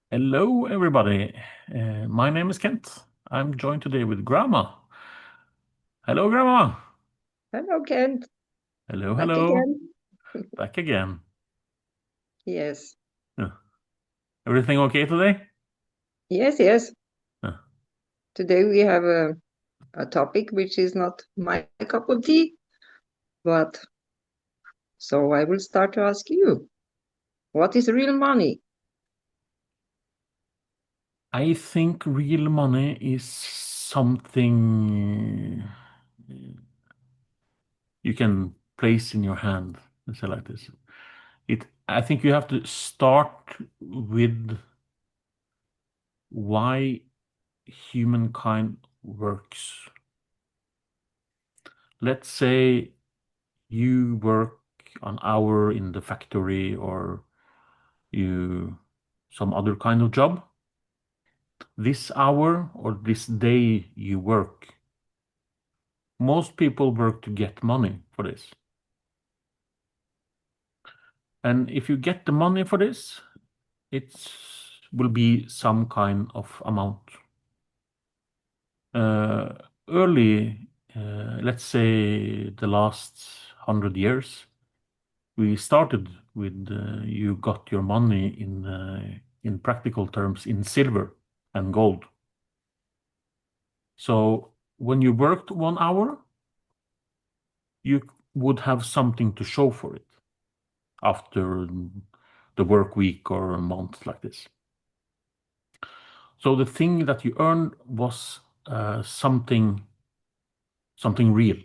Hello, everybody. My name is Kent. I'm joined today with Grandma. Hello, Grandma. Hello, Kent. Hello, Back hello. again. Back again. Yes. Uh, Everything okay today? Yes, yes. Uh, Today we have a topic which is not my cup of tea, but so I will start to ask you, what is real money? I think real money is something you can place in your hand. Let's say like this. I think you have to start with why humankind works. Let's say you work an hour in the factory or you some other kind of job. This hour or this day you work, most people work to get money for this. And if you get the money for this, it will be some kind of amount. Uh, Early, let's say the last 100 years, we started with you got your money in practical terms in silver and gold. So when you worked 1 hour, you would have something to show for it after the work week or a month like this. So the thing that you earned was something real.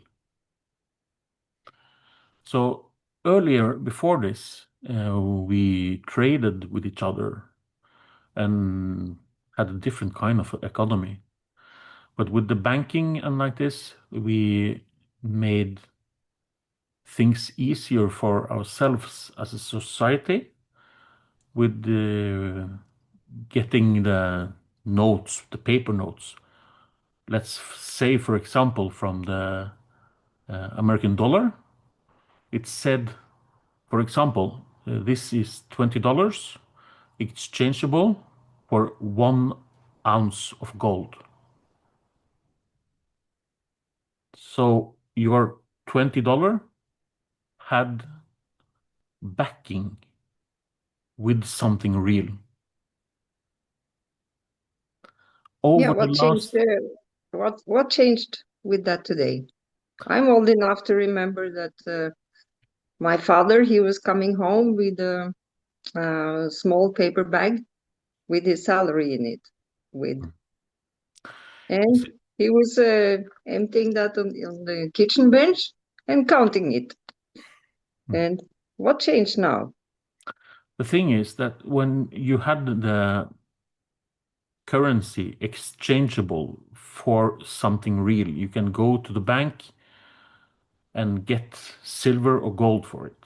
So earlier, before this, we traded with each other and had a different kind of economy. But with the banking and like this, we made things easier for ourselves as a society with getting the notes, the paper notes. Let's say, for example, from the American dollar, it said, for example, this is $20 exchangeable for 1 ounce of gold. So your $20 had backing with something real. Yeah, Over the what changed? last, What changed with that today? I'm old enough to remember that my father he was coming home with a small paper bag with his salary in it, with and he was emptying that on the kitchen bench and counting it. And what changed now? the thing is that when you had the currency exchangeable for something real, you can go to the bank and get silver or gold for it.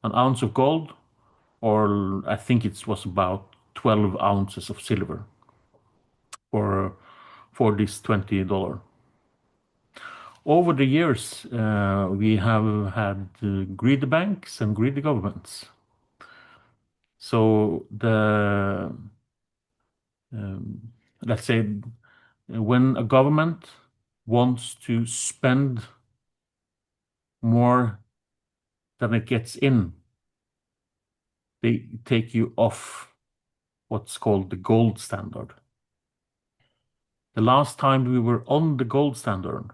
An ounce of gold, or I think it was about 12 ounces of silver for this $20. Over the years, we have had greedy banks and greedy governments. So um, let's say when a government wants to spend more than it gets in, they take you off what's called the gold standard. The last time we were on the gold standard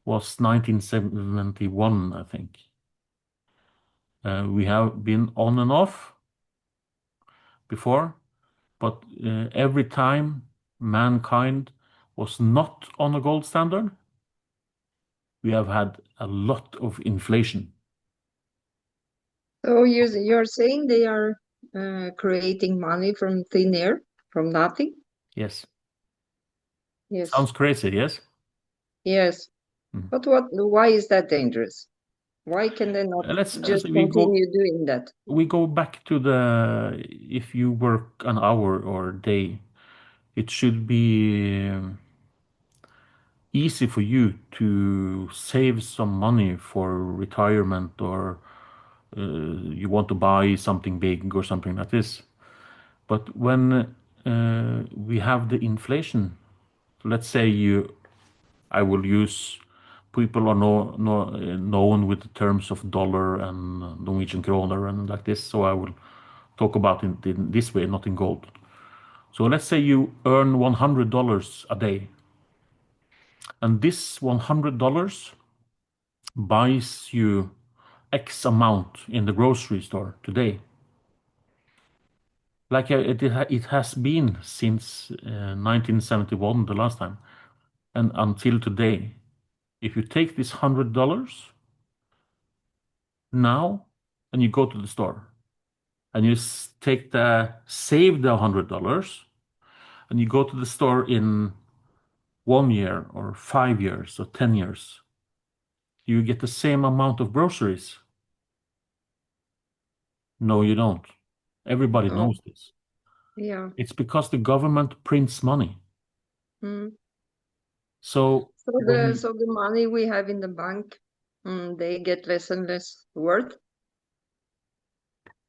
was 1971, I think. We have been on and off before, but every time mankind was not on a gold standard, we have had a lot of inflation. So you're saying they are creating money from thin air, from nothing? Yes. Yes, Sounds crazy, yes? yes. Mm. But why is that dangerous? Why can they not Let's just we go continue doing that? we go back to the if you work an hour or a day, it should be easy for you to save some money for retirement or you want to buy something big or something like this. But when we have the inflation, let's say I will use people are known with the terms of dollar and Norwegian kroner and like this, so I will talk about it in this way, not in gold. So let's say you earn $100 a day, and this $100 buys you X amount in the grocery store today. Like it has been since 1971, the last time, and until today. If you take this $100 now and you go to the store and you save the $100 and you go to the store in 1 year or 5 years or 10 years, you get the same amount of groceries. No, you don't. Everybody Oh, knows this. yeah. It's because the government prints money. Mm. So So when the money we have in the bank, they get less and less worth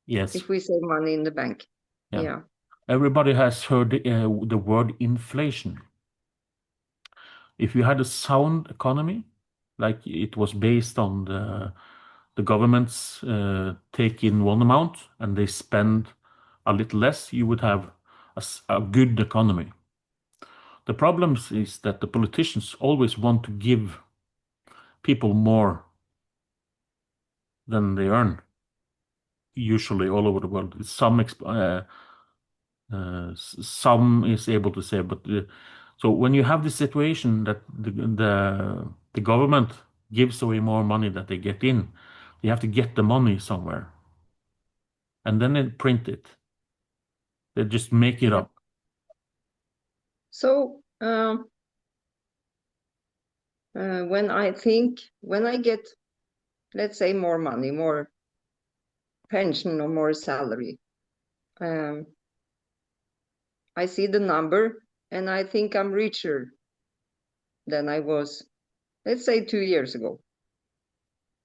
yes, if we save money in the bank. yeah, Yeah. everybody has heard the word inflation. If you had a sound economy, like it was based on the governments take in one amount and they spend a little less, you would have a good economy. The problem is that the politicians always want to give people more than they earn, usually all over the world. Some is able to say, but so when you have the situation that the government gives away more money that they get in, you have to get the money somewhere, and then they print it. They just make it Yeah. up. So when I get, let's say, more money, more pension or more salary, um, I see the number and I think I'm richer than I was, let's say, 2 years ago.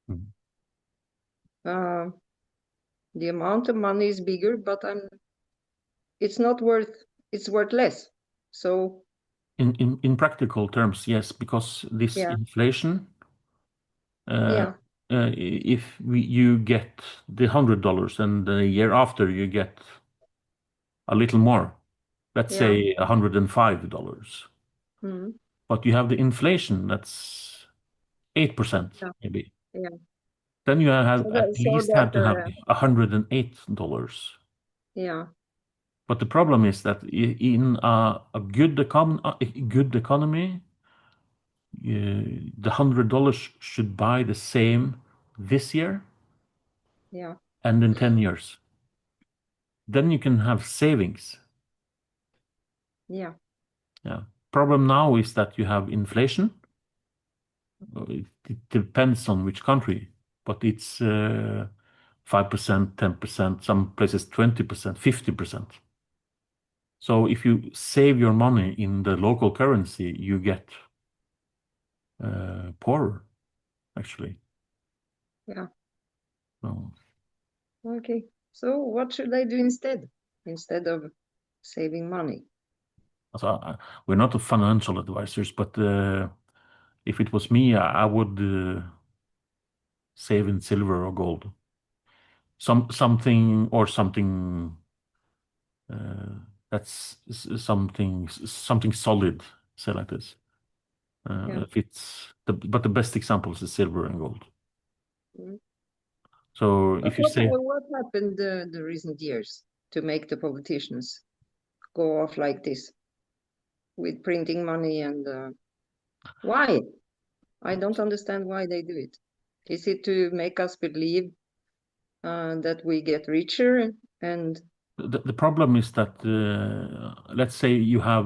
Mhm. Uh, the amount of money is bigger, but it's not worth, it's worth less. So In practical terms, yes, because this yeah, inflation, uh, yeah, if you get the $100 and the year after you get a little more, let's yeah, say $105, mm, but you have the inflation that's 8% yeah, maybe. yeah. Then you have at So least that had to have $108. yeah, But the problem is that in a good economy, the $100 should buy the same this year yeah, and in 10 years. Then you can have savings. yeah, Yeah. Problem now is that you have inflation. It depends on which country, but it's 5%, 10%, some places 20%, 50%. So if you save your money in the local currency, you get poorer, actually. yeah. So, Okay. So what should I do instead of saving money? so we're not financial advisors, but if it was me, I would save in silver or gold. Something uh, that's something solid, say like this. Yeah. If it's but the best example is the silver and gold. Mm. So But if you say what happened the recent years to make the politicians go off like this with printing money and why? I don't understand why they do it. Is it to make us believe that we get richer and the problem is that let's say you have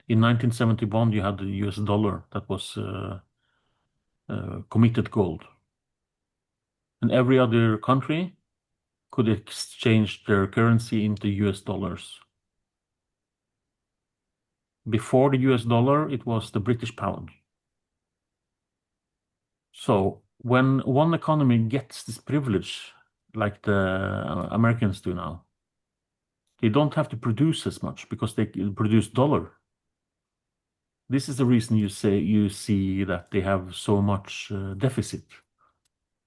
in 1971 you had the US dollar that was committed gold, and every other country could exchange their currency into US dollars. Before the US dollar, it was the British pound. So when one economy gets this privilege, like the Americans do now, They don't have to produce as much because they can produce dollar. This is the reason you see that they have so much deficit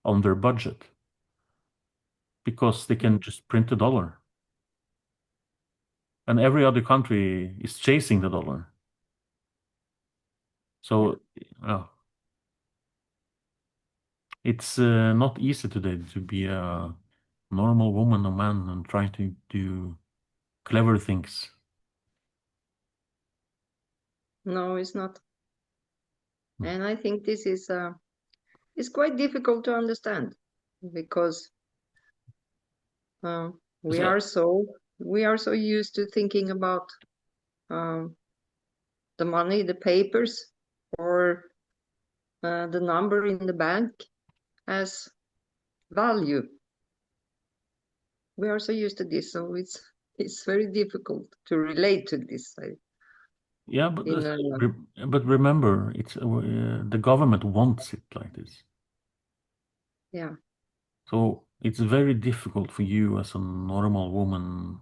on their budget because they can just print a dollar, and every other country is chasing the dollar. So, uh, it's not easy today to be a normal woman or man and trying to do clever things. No, it's not. Hmm. And I think this is quite difficult to understand because uh, we So, are so we are so used to thinking about um, the money, the papers, or the number in the bank as value. We are so used to this, so it's very difficult to relate to this. yeah, but In but remember, it's the government wants it like this. yeah, So it's very difficult for you as a normal woman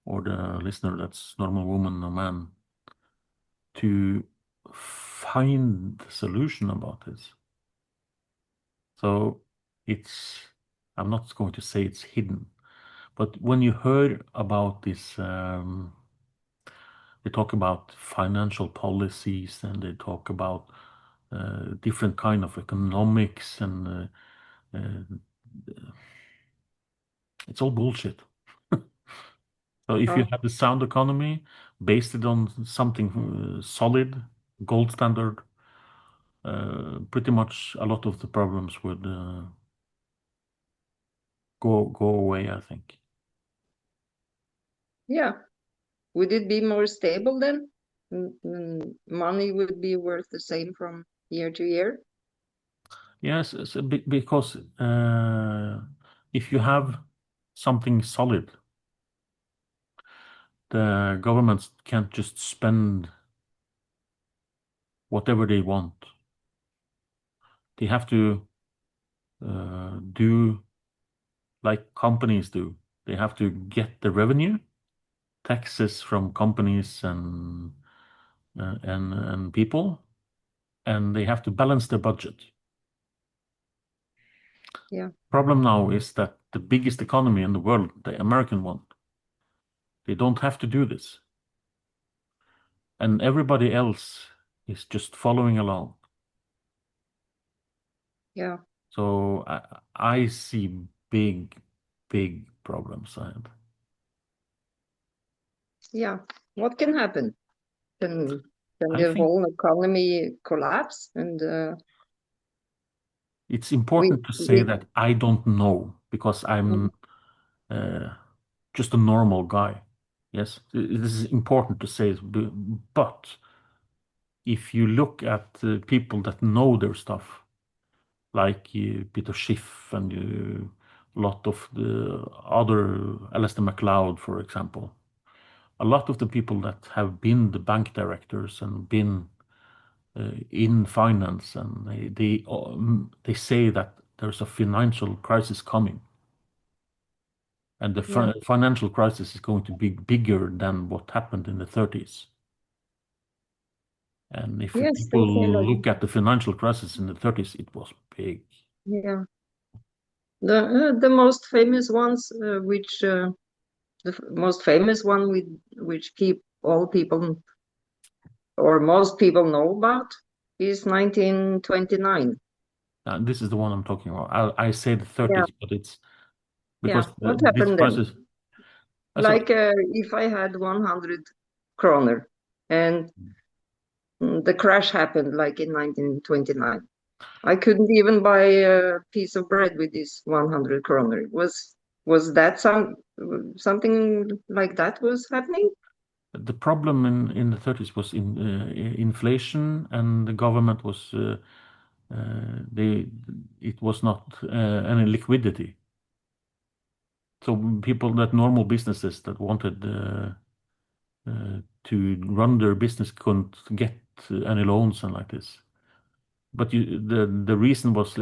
or the listener that's normal woman or man to find the solution about this. So it's, I'm not going to say it's hidden, but when you heard about this, they talk about financial policies and they talk about different kind of economics and it's all bullshit. So if you oh, have the sound economy based it on something solid, gold standard, pretty much a lot of the problems would go away, I think. yeah. Would it be more stable then? Money would be worth the same from year to year. Yes, because if you have something solid, the governments can't just spend whatever they want. They have to do like companies do. They have to get the revenue, taxes from companies and people, and they have to balance their budget. Yeah, Problem now is that the biggest economy in the world, the American one, they don't have to do this, and everybody else is just following along. yeah, So I see big problems ahead. yeah. What can happen? Can can I the think whole economy collapse? And it's we important to say we that I don't know because mm, I'm uh, just a normal guy. Yes, this is important to say, but if you look at people that know their stuff, like Peter Schiff and a lot of the other Alistair MacLeod, for example, a lot of the people that have been the bank directors and been in finance, and they say that there's a financial crisis coming, and the yeah, financial crisis is going to be bigger than what happened in the 30s. And if yes, they say people like look at the financial crisis in the 30s, it was big. yeah. The most famous ones, which most famous one with which keep all people or most people know about is 1929. And this is the one I'm talking about. I say the Yeah, 30s, but it's yeah. because What this happened then? crisis. So Like if I had 100 kroner and the crash happened like in 1929. I couldn't even buy a piece of bread with this 100 kroner. Was that something like that was happening? the problem in the 30s was in inflation, and the government was they it was not any liquidity. So people that normal businesses that wanted to run their business couldn't get any loans and like this. But the reason was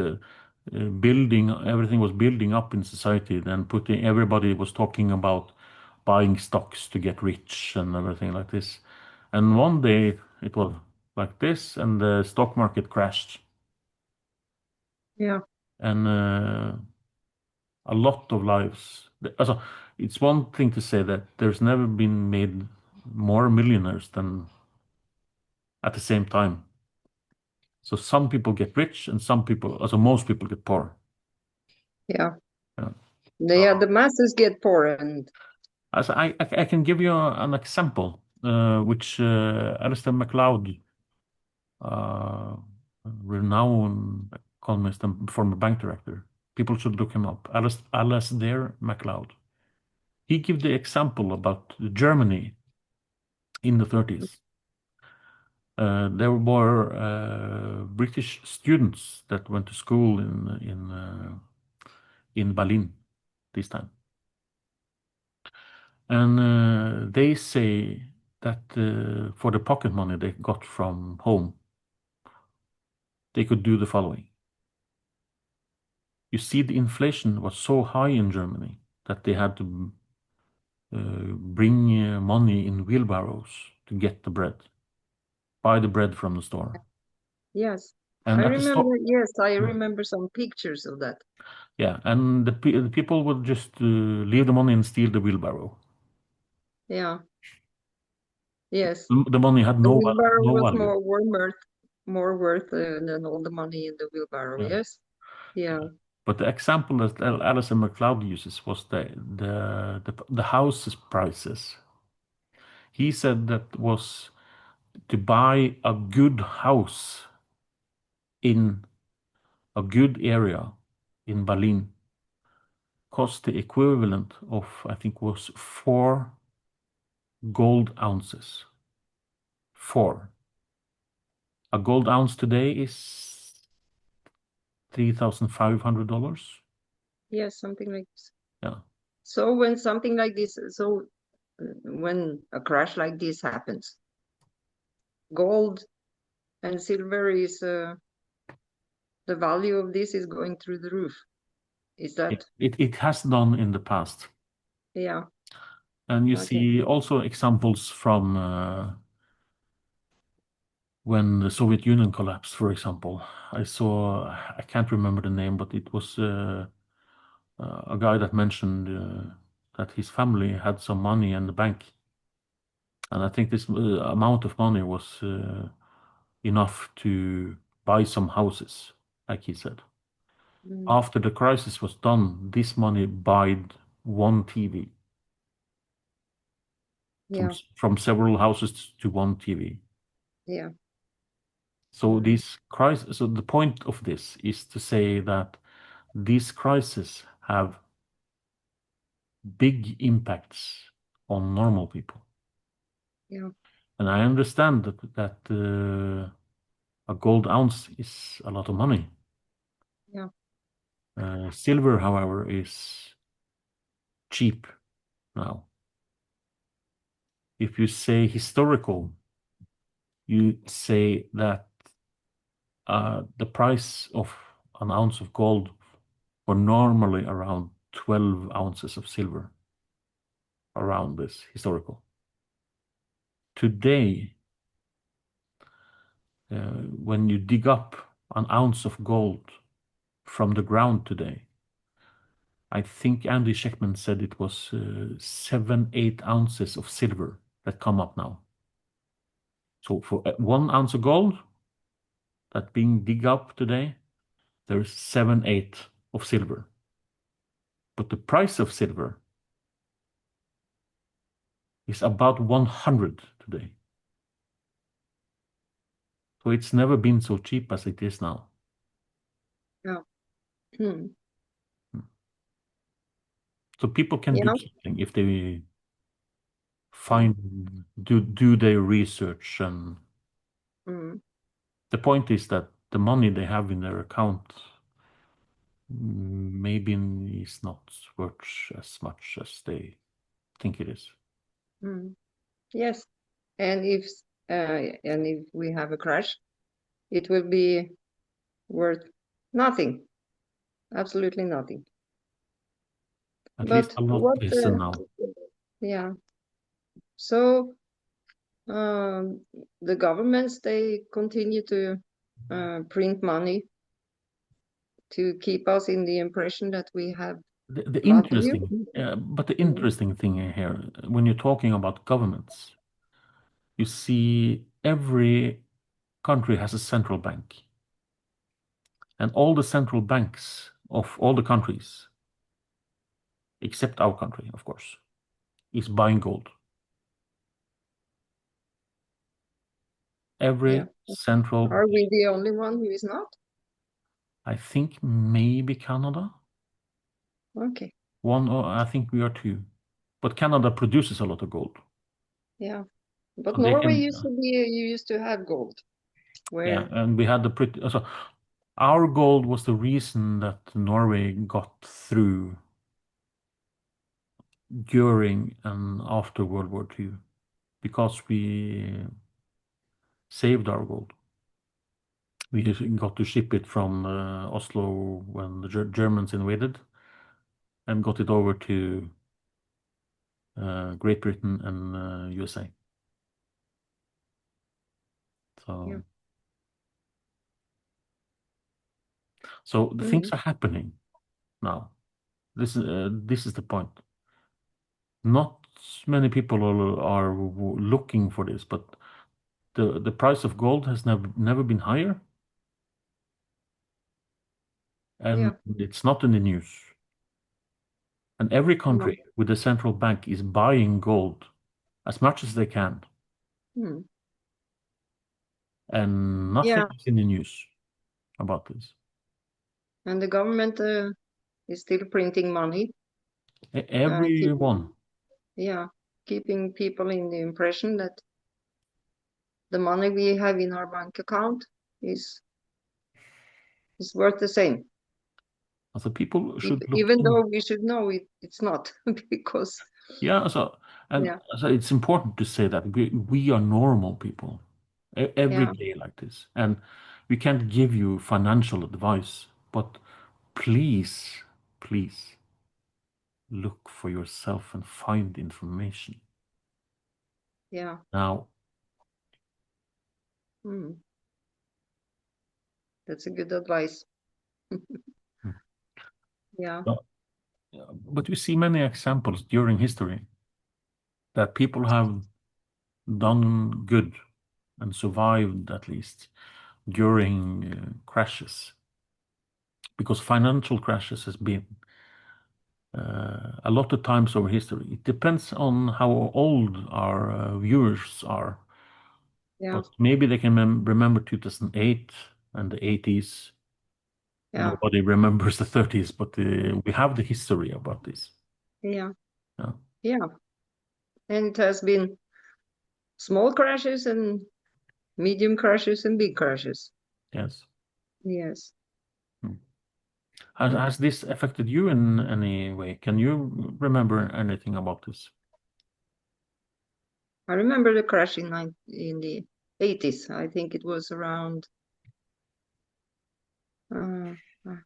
building everything was building up in society. Then putting everybody was talking about buying stocks to get rich and everything like this. And one day it was like this, and the stock market crashed. Yeah. And a lot of lives. Also, it's one thing to say that there's never been made more millionaires than at the same time. So some people get rich, and some people, also most people, get poor. Yeah. Yeah. The masses get poor, and As I can give you an example, which Alistair MacLeod, uh, renowned economist and former bank director, people should look him up. Alistair MacLeod. He gave the example about Germany in the 30s. There were British students that went to school in Berlin this time, and they say that for the pocket money they got from home, they could do the following. You see, the inflation was so high in Germany that they had to bring money in wheelbarrows to get the bread, buy the bread from the store. yes, I And at the store, remember. Yes, I remember some pictures of that. yeah, and the people would just leave the money and steal the wheelbarrow. Yeah. Yes, The money had the no wheelbarrow no was value. more worth than all the money in the wheelbarrow. Yeah. Yes. Yeah. But the example that Alison MacLeod uses was the houses prices. He said that was to buy a good house in a good area in Berlin cost the equivalent of, I think, was 4 gold ounces. 4. A gold ounce today is $3,500. Yes, something like this. Yeah. So when something like this, when a crash like this happens, gold and silver is the value of this is going through the roof. Is that? It has done in the past. Yeah. And you Okay. see also examples from when the Soviet Union collapsed, for example. I can't remember the name, but it was a guy that mentioned that his family had some money in the bank. And I think this amount of money was enough to buy some houses, like he said. Mm, After the crisis was done, this money bought one TV yeah. from several houses to one TV. Yeah. So Mm, so the point of this is to say that these crises have big impacts on normal people. yeah. And I understand that a gold ounce is a lot of money. Yeah. Silver, however, is cheap now. If you say historical, you say that the price of an ounce of gold were normally around 12 ounces of silver, around this historical. Today, when you dig up an ounce of gold from the ground today, I think Andy Sheckman said it was 7, 8 ounces of silver that come up now. So for 1 ounce of gold that being dig up today, there's 7, 8 of silver. But the price of silver is about 100 today. So it's never been so cheap as it is now. Yeah. Hmm. So people can do Yeah. something if they do their research, and Mm, the point is that the money they have in their account maybe is not worth as much as they think it is. mm. Yes. And if we have a crash, it will be worth nothing. Absolutely nothing. At least But a lot what? less than now. Yeah. So the governments, they continue to print money to keep us in the impression that we have The value. interesting, but the Mm. interesting thing here, when you're talking about governments, you see every country has a central bank, and all the central banks of all the countries, except our country, of course, is buying gold. Yeah. Every central, Are we the only one who is not? I think maybe Canada, Okay. one, or I think we are two, but Canada produces a lot of gold, Yeah. But so they Norway can, used to be, you used to have gold. yeah, Where, and we had the pretty, so our gold was the reason that Norway got through during and after World War II, because we saved our gold. We just got to ship it from Oslo when the Germans invaded, and got it over to Great Britain and USA. yeah. So, so the things Mm. are happening now. This is the point. Not many people are looking for this, but the price of gold has never been higher, and Yeah. it's not in the news. And every No. country with a central bank is buying gold as much as they can, Mm. and nothing Yeah. is in the news about this. And the government is still printing money, keeping, Everyone, yeah, keeping people in the impression that the money we have in our bank account is is worth the same, so people should look even in. though we should know it's not, because Yeah, so and yeah, so it's important to say that we are normal people every yeah, day like this, and we can't give you financial advice, but please, please look for yourself and find information. yeah, Now, mm, that's a good advice. mm, Yeah, uh, but we see many examples during history that people have done good and survived, at least during crashes, because financial crashes has been a lot of times over history. It depends on how old our viewers are, yeah, but maybe they can remember 2008 and the 80s. yeah, Nobody remembers the 30s, but we have the history about this. yeah, Yeah. yeah. And it has been small crashes and medium crashes and big crashes. Yes. Yes. Hmm. Has this affected you in any way? Can you remember anything about this? I remember the crash in the 80s. I think it was around uh, uh,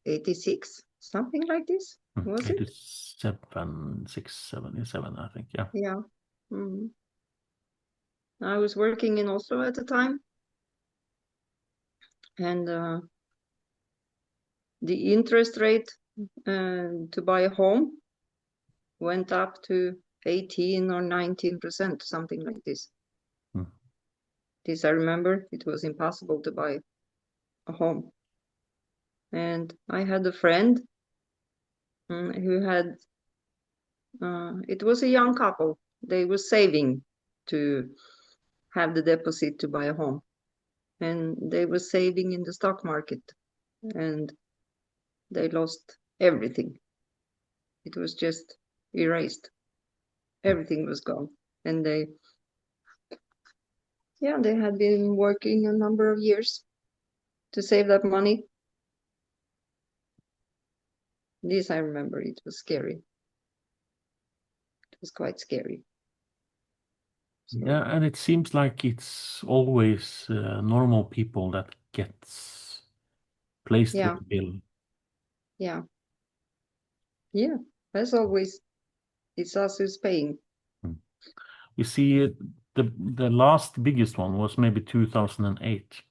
86, something like this. Was it? 87, 6, 77, I think. Yeah. Yeah. Mm. I was working in Oslo at the time, and the interest rate to buy a home went up to 18 or 19%, something like this. Hmm. This I remember. It was impossible to buy a home. And I had a friend who had, it was a young couple. They were saving to have the deposit to buy a home. And they were saving in the stock market. And they lost everything. It was just erased. Everything was gone. And they had been working a number of years to save that money. This I remember. It was scary. It was quite scary. So Yeah, and it seems like it's always normal people that gets placed with yeah, the bill. yeah, yeah. As always, it's us who's paying. You see, the last biggest one was maybe 2008.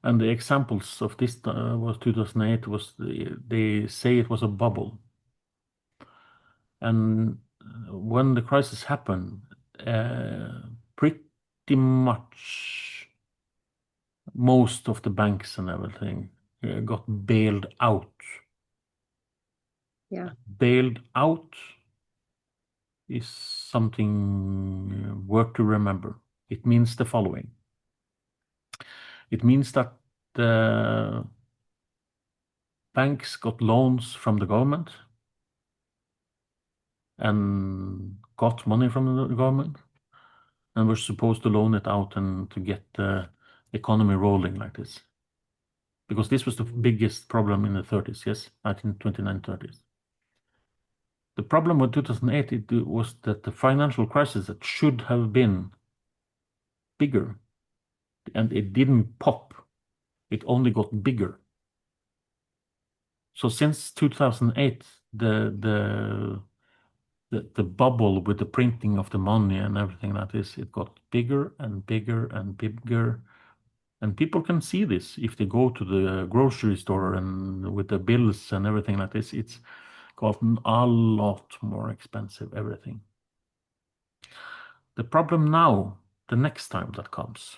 And the examples of this was 2008 was they say it was a bubble. And when the crisis happened, pretty much most of the banks and everything got bailed out. Yeah. Bailed out is something worth to remember. It means the following. It means that the banks got loans from the government and got money from the government and were supposed to loan it out and to get the economy rolling like this. Because this was the biggest problem in the 30s, yes, 1929, 30s. The problem with 2008 was that the financial crisis that should have been bigger, and it didn't pop. It only got bigger. So since 2008, the bubble with the printing of the money and everything like this, it got bigger and bigger and bigger. And people can see this if they go to the grocery store and with the bills and everything like this, it's gotten a lot more expensive, everything. The problem now, the next time that comes,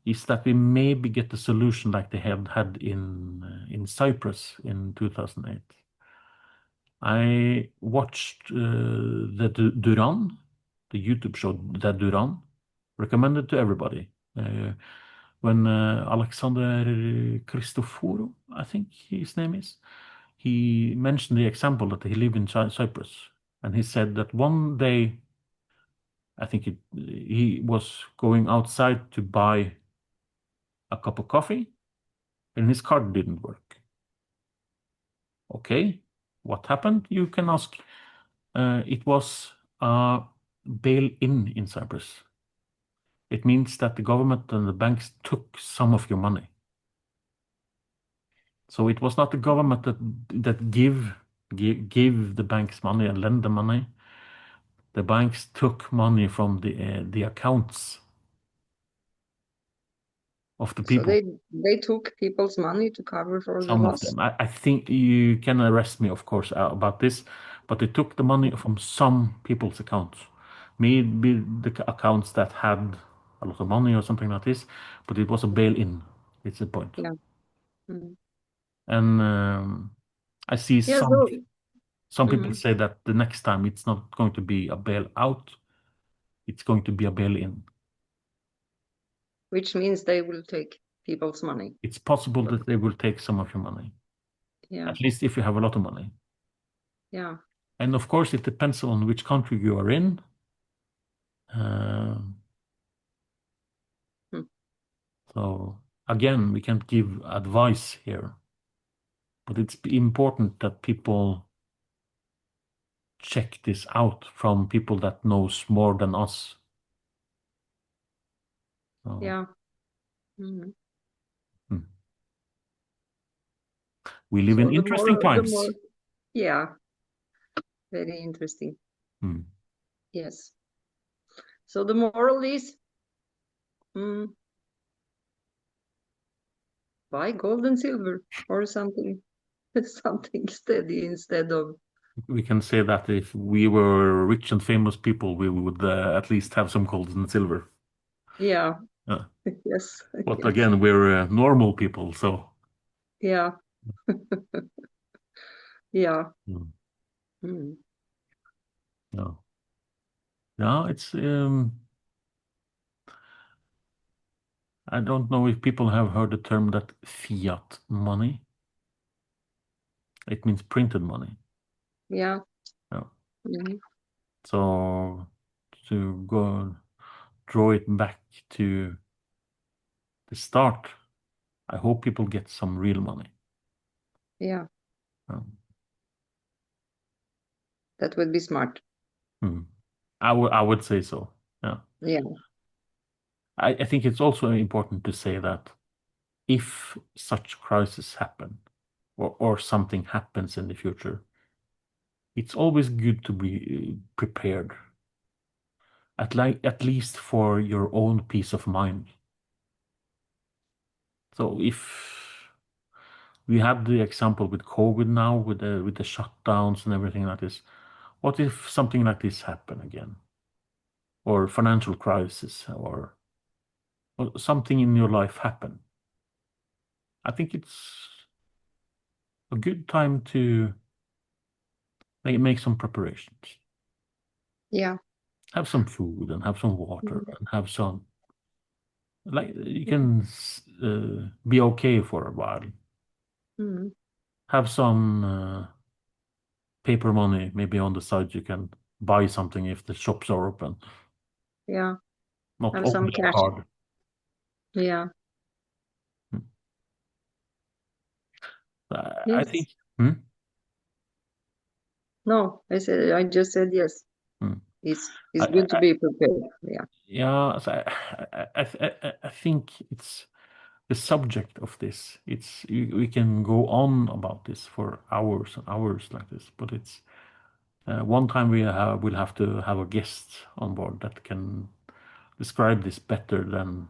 is that we maybe get the solution like they had in Cyprus in 2008. I watched the Duran, the YouTube show The Duran, recommended to everybody. When Alexander Christoforou, I think his name is, he mentioned the example that he lived in Cyprus, and he said that one day, I think he was going outside to buy a cup of coffee, and his card didn't work. Okay, what happened? You can ask. It was a bail-in in Cyprus. It means that the government and the banks took some of your money. So it was not the government that give the banks money and lend the money. The banks took money from the accounts of the So people. they took people's money to cover for the Some of loss. them. I think you can arrest me, of course, about this, but they took the money from some people's accounts. Maybe the accounts that had a lot of money or something like this, but it was a bail-in. It's the point. Yeah. Mm. And I see Yeah, so some people mhm. say that the next time it's not going to be a bailout, it's going to be a bail-in. Which means they will take people's money. It's possible that they will take some of your money, Yeah. at least if you have a lot of money. Yeah. And of course, it depends on which country you are in. Uh, Hmm. so again, we can't give advice here, but it's important that people check this out from people that knows more than us. So, Yeah. Mhm. hmm. We live in So interesting the times. more, yeah, very interesting. Hmm. Yes. So the moral is, mm, buy gold and silver or something, something steady instead of, We can say that if we were rich and famous people, we would at least have some gold and silver. yeah, Uh, yes, but yes, again, we're normal people, so yeah, yeah. mm, Mm. no, no, it's I don't know if people have heard the term that fiat money. It means printed money. Yeah. No. Mhm. So to go draw it back to the start, I hope people get some real money. Yeah, Um, that would be smart. hmm. I would say so. Yeah. Yeah, I think it's also important to say that if such crises happen or something happens in the future, it's always good to be prepared. at least for your own peace of mind. So if we had the example with COVID now, with the shutdowns and everything like this, what if something like this happen again, or financial crisis, or something in your life happen? I think it's a good time to make some preparations. Yeah. Have some food and have some water Mm. and have some, like, you can be okay for a while. Mm. Have some paper money maybe on the side. You can buy something if the shops are open, Yeah. not Have some only a cash. card. Yeah. Hmm. I Yes. think. Hmm? No, I just said yes. Hmm. It's I, good to I, be prepared. Yeah. yeah, so I think it's the subject of this. It's we can go on about this for hours and hours like this, but it's one time we'll have to have a guest on board that can describe this better than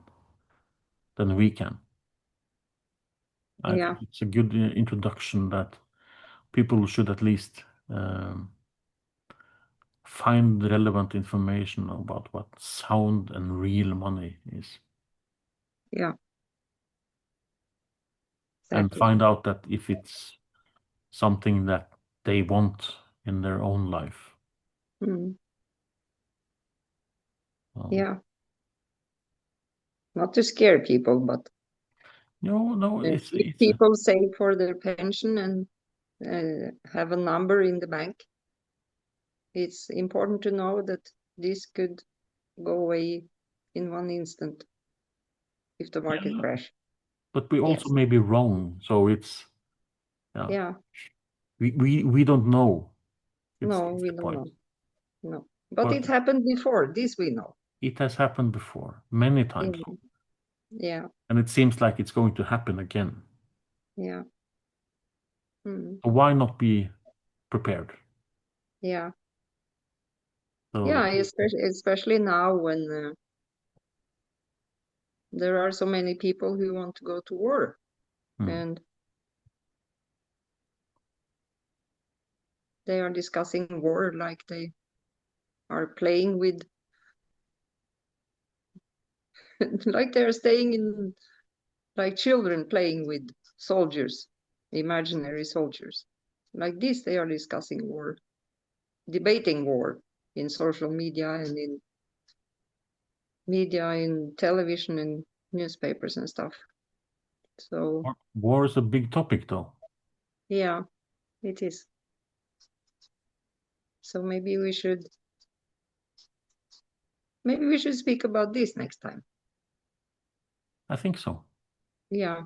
we can. I Yeah. think it's a good introduction that people should at least find relevant information about what sound and real money is, Yeah. and Exactly. find out that if it's something that they want in their own life. Mm. Um, Yeah. Not to scare people, but no, if people save for their pension and have a number in the bank, it's important to know that this could go away in one instant if the market yeah, crash. but we also Yes. may be wrong. So it's yeah, Yeah. we don't know. No, It's we the don't point. know. No. But But it happened before. This we know. it has happened before, many times, Yeah. Yeah. and it seems like it's going to happen again. Yeah. Mm. So why not be prepared? Yeah. So Yeah. Especially now when there are so many people who want to go to war, hmm. and they are discussing war like they are playing with, like they're staying in, like children playing with soldiers, imaginary soldiers. Like this, they are discussing war, debating war in social media and in media, in television and newspapers and stuff. So War is a big topic, though. yeah, it is. So maybe we should speak about this next time. I think so. Yeah.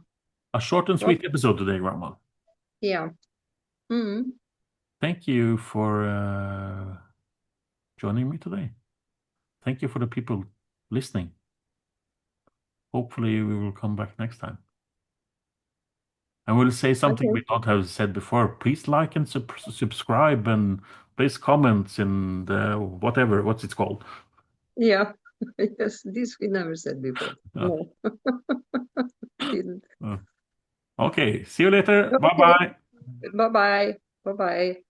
A short and What? sweet episode today, Grandma. Yeah. Mm. Thank you for joining me today. Thank you for the people listening. Hopefully, we will come back next time. And we'll say something Okay. we don't have said before. Please like and subscribe and place comments in the whatever, what's it called? Yeah. Yes, this we never said before. Uh, No, didn't. uh, okay, see you later. Bye Okay. bye. Bye bye. Bye bye.